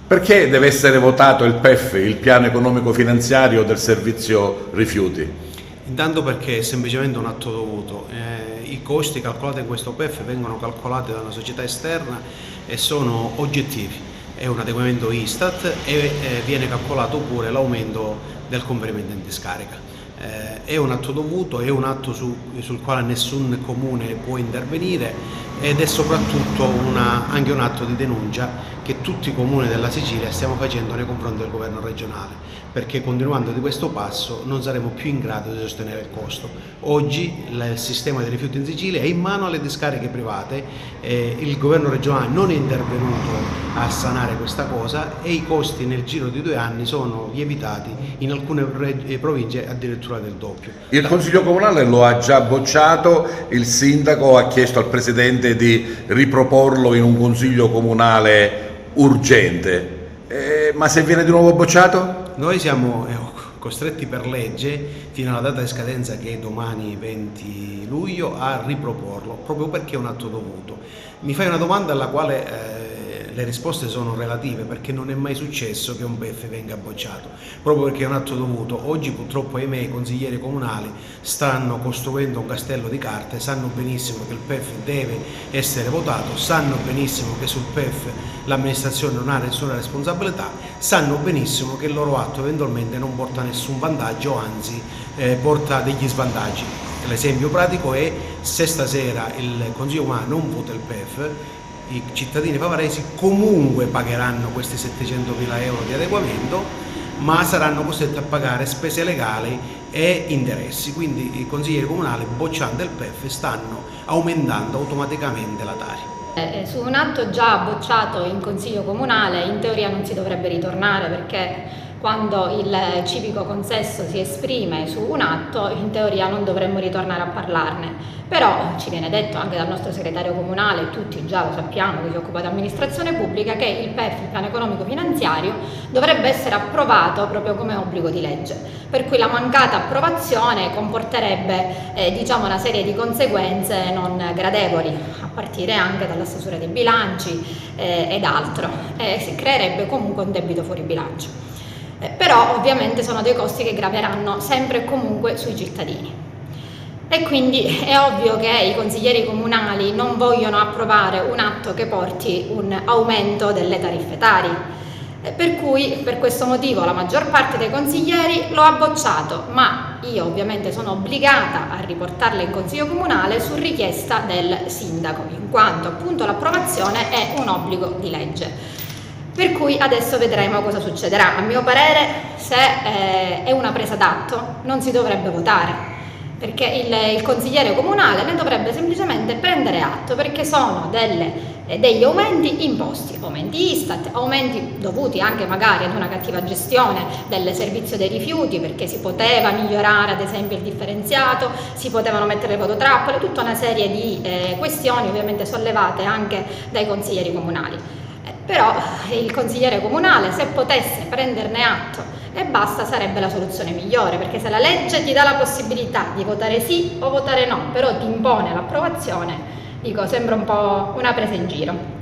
Perché deve essere votato il PEF, il piano economico finanziario del servizio rifiuti? Intanto perché è semplicemente un atto dovuto. I costi calcolati in questo PEF vengono calcolati da una società esterna e sono oggettivi. È un adeguamento Istat e viene calcolato pure l'aumento del conferimento in discarica. È un atto dovuto, è un atto sul quale nessun comune può intervenire ed è soprattutto anche un atto di denuncia che tutti i comuni della Sicilia stiamo facendo nei confronti del governo regionale, perché continuando di questo passo non saremo più in grado di sostenere il costo. Oggi il sistema dei rifiuti in Sicilia è in mano alle discariche private, il governo regionale non è intervenuto a sanare questa cosa e i costi nel giro di 2 anni sono lievitati, in alcune province addirittura del doppio. Il Consiglio Comunale lo ha già bocciato, il Sindaco ha chiesto al Presidente di riproporlo in un Consiglio Comunale urgente, ma se viene di nuovo bocciato? Noi siamo costretti per legge, fino alla data di scadenza che è domani 20 luglio, a riproporlo, proprio perché è un atto dovuto. Mi fai una domanda alla quale le risposte sono relative, perché non è mai successo che un PEF venga bocciato, proprio perché è un atto dovuto. Oggi purtroppo, ahimè, i consiglieri comunali stanno costruendo un castello di carte, sanno benissimo che il PEF deve essere votato, sanno benissimo che sul PEF l'amministrazione non ha nessuna responsabilità, sanno benissimo che il loro atto eventualmente non porta nessun vantaggio, anzi porta degli svantaggi. L'esempio pratico è: se stasera il Consiglio Comunale non vota il PEF, i cittadini favaresi comunque pagheranno questi 700.000 euro di adeguamento, ma saranno costretti a pagare spese legali e interessi. Quindi i consiglieri comunali, bocciando il PEF, stanno aumentando automaticamente la Tari. Su un atto già bocciato in Consiglio Comunale in teoria non si dovrebbe ritornare, perché quando il civico consesso si esprime su un atto in teoria non dovremmo ritornare a parlarne. Però ci viene detto anche dal nostro segretario comunale, tutti già lo sappiamo che si occupa di amministrazione pubblica, che il PEF, il piano economico finanziario, dovrebbe essere approvato proprio come obbligo di legge, per cui la mancata approvazione comporterebbe diciamo una serie di conseguenze non gradevoli, a partire anche dalla stesura dei bilanci ed altro, si creerebbe comunque un debito fuori bilancio. Però ovviamente sono dei costi che graveranno sempre e comunque sui cittadini. E quindi è ovvio che i consiglieri comunali non vogliono approvare un atto che porti un aumento delle tariffe Tari, per cui per questo motivo la maggior parte dei consiglieri lo ha bocciato, ma io ovviamente sono obbligata a riportarla in Consiglio Comunale su richiesta del sindaco, in quanto appunto l'approvazione è un obbligo di legge. Per cui adesso vedremo cosa succederà. A mio parere, se è una presa d'atto, non si dovrebbe votare, perché il consigliere comunale ne dovrebbe semplicemente prendere atto, perché sono degli aumenti imposti, aumenti Istat, aumenti dovuti anche magari ad una cattiva gestione del servizio dei rifiuti, perché si poteva migliorare ad esempio il differenziato, si potevano mettere le fototrappole, tutta una serie di questioni ovviamente sollevate anche dai consiglieri comunali. Però il consigliere comunale, se potesse prenderne atto e basta, sarebbe la soluzione migliore, perché se la legge ti dà la possibilità di votare sì o votare no, però ti impone l'approvazione, dico, sembra un po' una presa in giro.